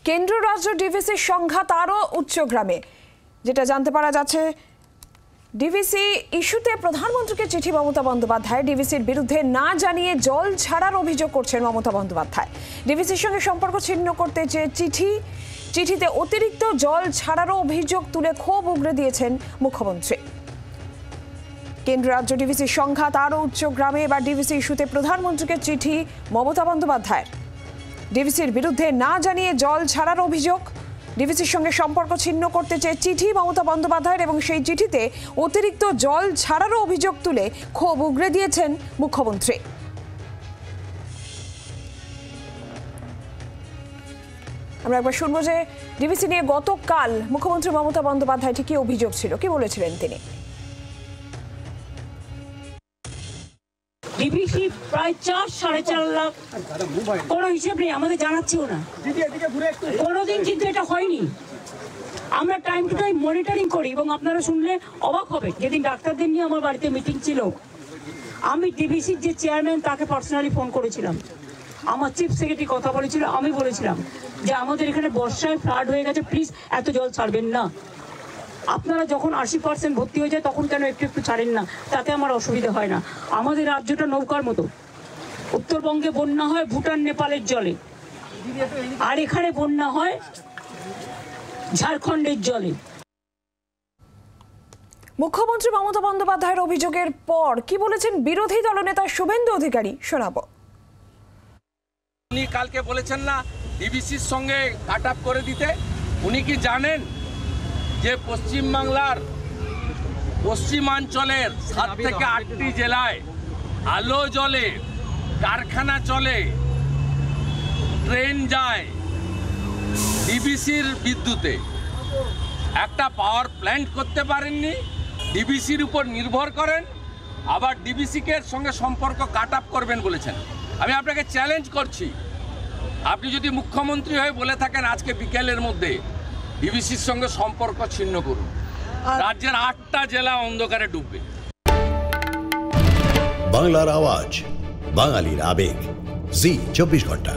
কেন্দ্র রাজ্য ডিভিসির সংঘাত আরও উচ্চগ্রামে। যেটা জানতে পারা যাচ্ছে, ডিভিসি ইস্যুতে প্রধানমন্ত্রীকে চিঠি মমতা বন্দ্যোপাধ্যায়। ডিভিসির বিরুদ্ধে না জানিয়ে জল ছাড়ার অভিযোগ করছেন মমতা বন্দ্যোপাধ্যায়। ডিভিসির সঙ্গে সম্পর্ক ছিন্ন করতে যে চিঠিতে অতিরিক্ত জল ছাড়ারও অভিযোগ তুলে ক্ষোভ উগরে দিয়েছেন মুখ্যমন্ত্রী। কেন্দ্র রাজ্য ডিভিসির সংঘাত আরও উচ্চগ্রামে। এবার ডিভিসি ইস্যুতে প্রধানমন্ত্রীকে চিঠি মমতা বন্দ্যোপাধ্যায়ের। ডিভিসির বিরুদ্ধে না জানিয়ে জল ছাড়ার অভিযোগ, ডিভিসির সঙ্গে সম্পর্ক ছিন্ন করতে চেয়ে চিঠি মমতা বন্দ্যোপাধ্যায়ের এবং সেই চিঠিতে অতিরিক্ত জল ছাড়ারও অভিযোগ তুলে ক্ষোভ উগরে দিয়েছেন মুখ্যমন্ত্রী। আমরা একবার শুনবো যে ডিভিসি নিয়ে গতকাল মুখ্যমন্ত্রী মমতা বন্দ্যোপাধ্যায় ঠিক কি অভিযোগ ছিল, কি বলেছিলেন তিনি। ডিভিসি প্রায় 4-4.5 লাখ, কোনো হিসেব নেই, আমাদের জানাচ্ছেও না কোনোদিন, কিন্তু এটা হয়নি। আমরা টাইম টু টাইম মনিটরিং করি এবং আপনারা শুনলে অবাক হবে। যেদিন ডাক্তারদের নিয়ে আমার বাড়িতে মিটিং ছিল, আমি ডিভিসির যে চেয়ারম্যান তাকে পার্সোনালি ফোন করেছিলাম, আমার চিফ সেক্রেটারি কথা বলেছিল, আমি বলেছিলাম যে আমাদের এখানে বর্ষায় ফ্লাড হয়ে গেছে, প্লিজ এত জল ছাড়বেন না। আপনারা যখন 80% ভর্তি হয়ে যায় তখন কেন একটু একটু ছাড়েন না, তাতে আমার অসুবিধা হয় না। আমাদের রাজ্যটা নৌকার মতো, উত্তরবঙ্গে বন্যা হয় ভুটান নেপালের জলে, আর এখানে বন্যা হয় ঝাড়খণ্ডের জলে। মুখ্যমন্ত্রী মমতা বন্দ্যোপাধ্যায়ের অভিযোগের পর কি বলেছেন বিরোধী দলনেতা শুভেন্দু অধিকারী, শোনাবো। উনি কালকে বলেছেন না ডিভিসির সঙ্গে কাট আপ করে দিতে। উনি কি জানেন যে পশ্চিমবাংলার পশ্চিমাঞ্চলের 7 থেকে 8টি জেলায় আলো জ্বলে, কারখানা চলে, ট্রেন যায় ডিভিসির বিদ্যুতে? একটা পাওয়ার প্ল্যান্ট করতে পারেননি, ডিভিসির উপর নির্ভর করেন, আবার ডিভিসিকে সঙ্গে সম্পর্ক কাট আপ করবেন বলেছেন। আমি আপনাকে চ্যালেঞ্জ করছি, আপনি যদি মুখ্যমন্ত্রী হয়ে বলে থাকেন আজকে বিকেলের মধ্যে ডিভিসির সঙ্গে সম্পর্ক ছিন্ন করুন, রাজ্যের 8টা জেলা অন্ধকারে ডুববে। বাংলার আওয়াজ, বাঙালির আবেগ, জি 24 ঘন্টা।